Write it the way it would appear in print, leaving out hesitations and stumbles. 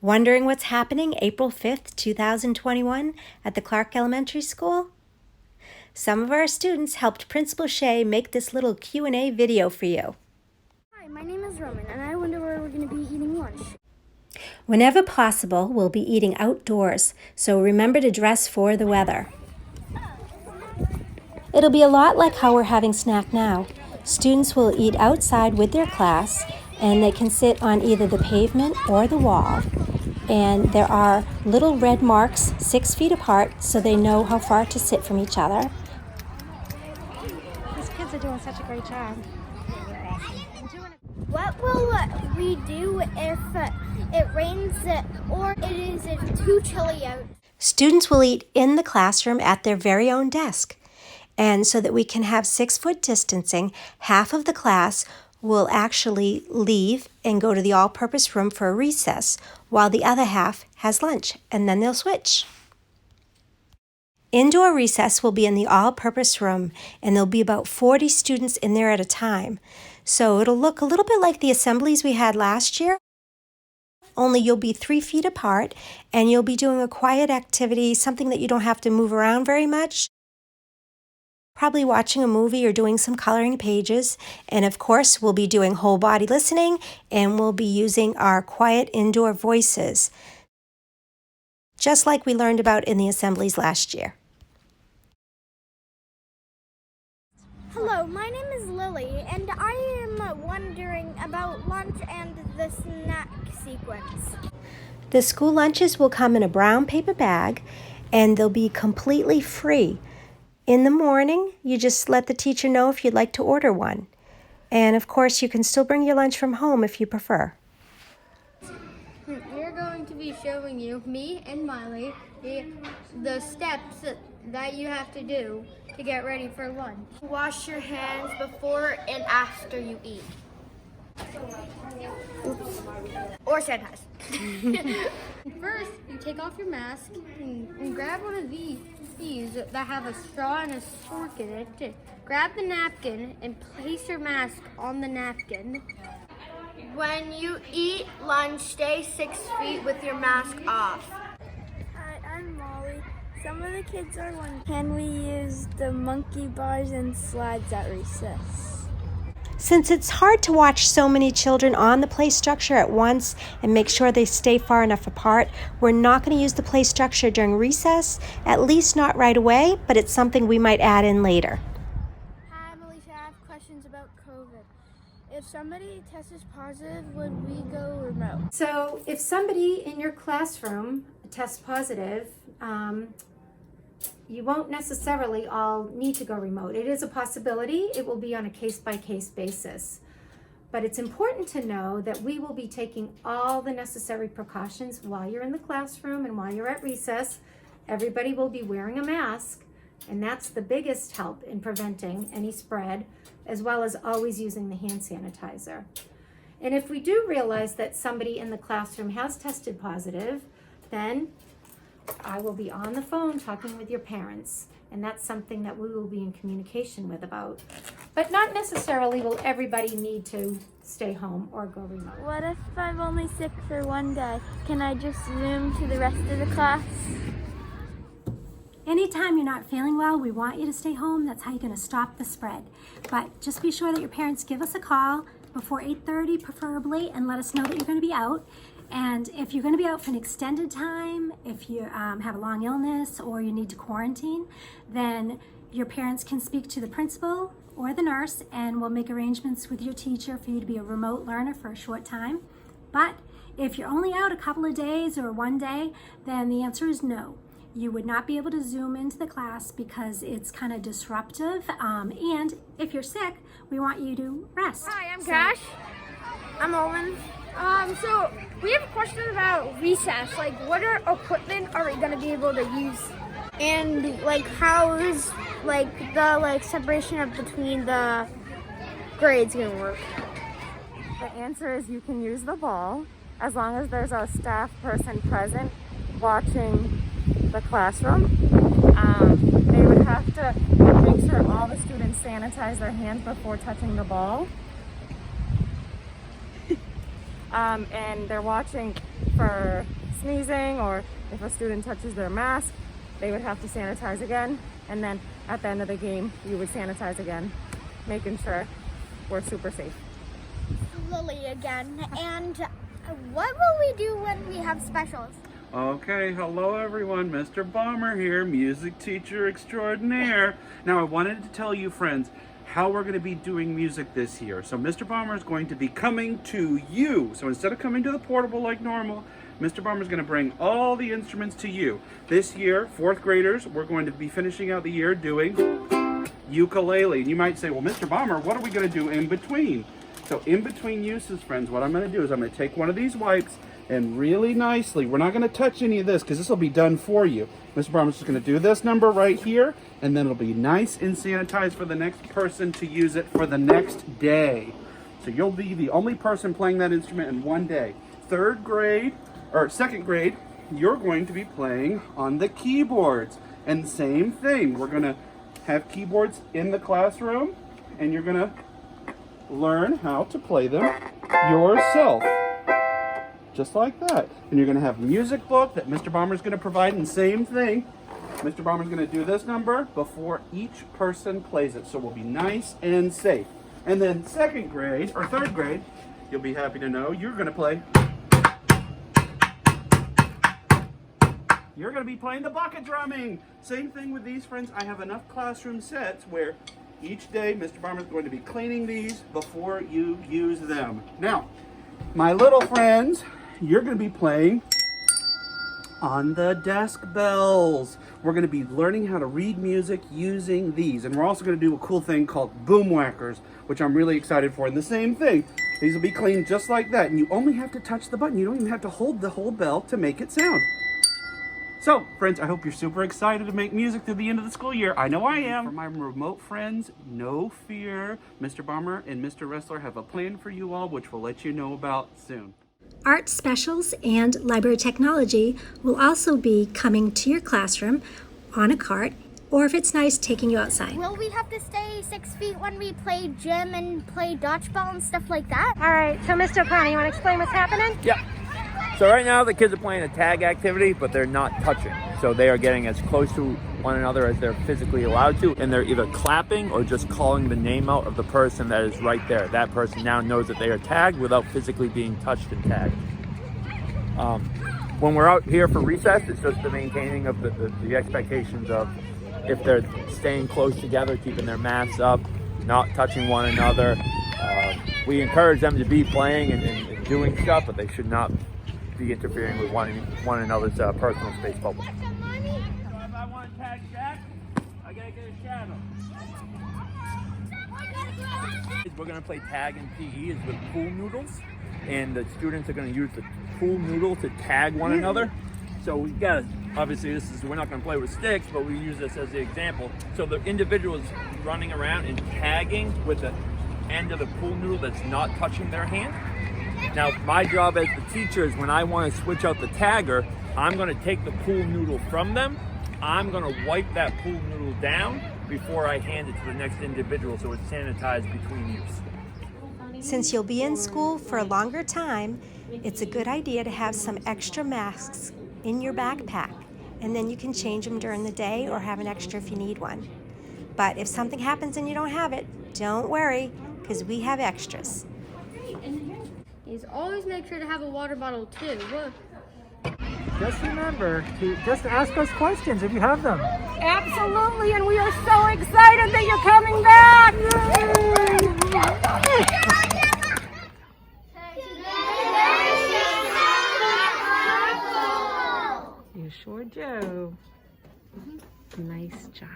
Wondering what's happening April 5th, 2021 at the Clarke Elementary School? Some of our students helped Principal Shea make this little Q&A video for you. Hi, my name is Roman, and I wonder where we're going to be eating lunch. Whenever possible, we'll be eating outdoors, so remember to dress for the weather. It'll be a lot like how we're having snack now. Students will eat outside with their class, and they can sit on either the pavement or the wall. And there are little red marks 6 feet apart so they know how far to sit from each other. These kids are doing such a great job. What will we do if it rains or it is too chilly out? Students will eat in the classroom at their very own desk. And so that we can have 6-foot distancing, half of the class will actually leave and go to the all-purpose room for a recess, while the other half has lunch, and then they'll switch. Indoor recess will be in the all-purpose room, and there'll be about 40 students in there at a time. So it'll look a little bit like the assemblies we had last year, only you'll be 3 feet apart, and you'll be doing a quiet activity, something that you don't have to move around very much. Probably watching a movie or doing some coloring pages. And of course, we'll be doing whole body listening, and we'll be using our quiet indoor voices, just like we learned about in the assemblies last year. Hello, my name is Lily, and I am wondering about lunch and the snack sequence. The school lunches will come in a brown paper bag, and they'll be completely free. In the morning, you just let the teacher know if you'd like to order one. And of course, you can still bring your lunch from home if you prefer. We're going to be showing you, me and Miley, the steps that you have to do to get ready for lunch. Wash your hands before and after you eat. Or sanitize. First, you take off your mask and grab one of these that have a straw and a fork in it. Grab the napkin and place your mask on the napkin. When you eat lunch, stay 6 feet with your mask off. Hi, I'm Molly. Some of the kids are wondering, can we use the monkey bars and slides at recess? Since it's hard to watch so many children on the play structure at once and make sure they stay far enough apart, we're not going to use the play structure during recess, at least not right away, but it's something we might add in later. Hi, Melissa. I have questions about COVID. If somebody tests positive, would we go remote? So if somebody in your classroom tests positive, you won't necessarily all need to go remote. It is a possibility. It will be on a case-by-case basis. But it's important to know that we will be taking all the necessary precautions while you're in the classroom and while you're at recess. Everybody will be wearing a mask, and that's the biggest help in preventing any spread, as well as always using the hand sanitizer. And if we do realize that somebody in the classroom has tested positive, then I will be on the phone talking with your parents, and that's something that we will be in communication with about. But not necessarily will everybody need to stay home or go remote. What if I'm only sick for one day? Can I just Zoom to the rest of the class? Anytime you're not feeling well, we want you to stay home. That's how you're going to stop the spread. But just be sure that your parents give us a call before 8:30 preferably, and let us know that you're going to be out. And if you're going to be out for an extended time, if you have a long illness or you need to quarantine, then your parents can speak to the principal or the nurse, and we'll make arrangements with your teacher for you to be a remote learner for a short time. But if you're only out a couple of days or one day, then the answer is no. You would not be able to Zoom into the class because it's kind of disruptive. And if you're sick, we want you to rest. Hi, I'm Cash. I'm Owen. So we have a question about recess. Like, what equipment are we gonna be able to use? And like, how is the separation between the grades gonna work? The answer is you can use the ball as long as there's a staff person present watching the classroom. They would have to make sure all the students sanitize their hands before touching the ball. and they're watching for sneezing, or if a student touches their mask, they would have to sanitize again. And then at the end of the game, you would sanitize again, making sure we're super safe. Lily again. And what will we do when we have specials? Okay, hello everyone, Mr. Bomber here, music teacher extraordinaire. Now I wanted to tell you friends how we're going to be doing music this year. So Mr. Bomber is going to be coming to you. So instead of coming to the portable like normal, Mr. Bomber is going to bring all the instruments to you. This year, 4th graders, we're going to be finishing out the year doing ukulele. And you might say, well, Mr. Bomber, what are we going to do in between? So in between uses, friends, what I'm going to do is I'm going to take one of these wipes and really nicely, we're not going to touch any of this because this will be done for you. Mr. Bomber's just going to do this number right here, and then it'll be nice and sanitized for the next person to use it for the next day. So you'll be the only person playing that instrument in one day. 2nd grade, you're going to be playing on the keyboards. And same thing, we're going to have keyboards in the classroom, and you're going to learn how to play them yourself. Just like that. And you're going to have a music book that Mr. Bomber's going to provide, and same thing. Mr. Bomber's going to do this number before each person plays it. So we'll be nice and safe. And then 2nd grade, or 3rd grade, you'll be happy to know you're going to play. You're going to be playing the bucket drumming. Same thing with these, friends. I have enough classroom sets where each day Mr. Bomber's going to be cleaning these before you use them. Now, my little friends, you're going to be playing on the desk bells. We're going to be learning how to read music using these. And we're also going to do a cool thing called boom whackers, which I'm really excited for. And the same thing, these will be cleaned just like that. And you only have to touch the button. You don't even have to hold the whole bell to make it sound. So, friends, I hope you're super excited to make music through the end of the school year. I know I am. For my remote friends, no fear. Mr. Bomber and Mr. Wrestler have a plan for you all, which we'll let you know about soon. Art specials and library technology will also be coming to your classroom on a cart, or if it's nice, taking you outside. Will we have to stay 6 feet when we play gym and play dodgeball and stuff like that? All right, so Mr. O'Connor, you want to explain what's happening? Yeah. So right now the kids are playing a tag activity, but they're not touching. So they are getting as close to one another as they're physically allowed to, and they're either clapping or just calling the name out of the person that is right there. That person now knows that they are tagged without physically being touched and tagged. When we're out here for recess, it's just the maintaining of the expectations of if they're staying close together, keeping their masks up, not touching one another. We encourage them to be playing and doing stuff, but they should not be interfering with one another's personal space bubble. So if I want to tag Jack, I gotta get a shadow. We're gonna play tag in PE is with pool noodles, and the students are gonna use the pool noodle to tag one another. So we got, obviously we're not gonna play with sticks, but we use this as the example. So the individual is running around and tagging with the end of the pool noodle that's not touching their hand. Now, my job as the teacher is when I want to switch out the tagger, I'm going to take the pool noodle from them. I'm going to wipe that pool noodle down before I hand it to the next individual so it's sanitized between use. Since you'll be in school for a longer time, it's a good idea to have some extra masks in your backpack, and then you can change them during the day or have an extra if you need one. But if something happens and you don't have it, don't worry, because we have extras. Is always make sure to have a water bottle too. Look. Just remember to just ask us questions if you have them. Absolutely, and we are so excited that you're coming back! You sure do. Nice job.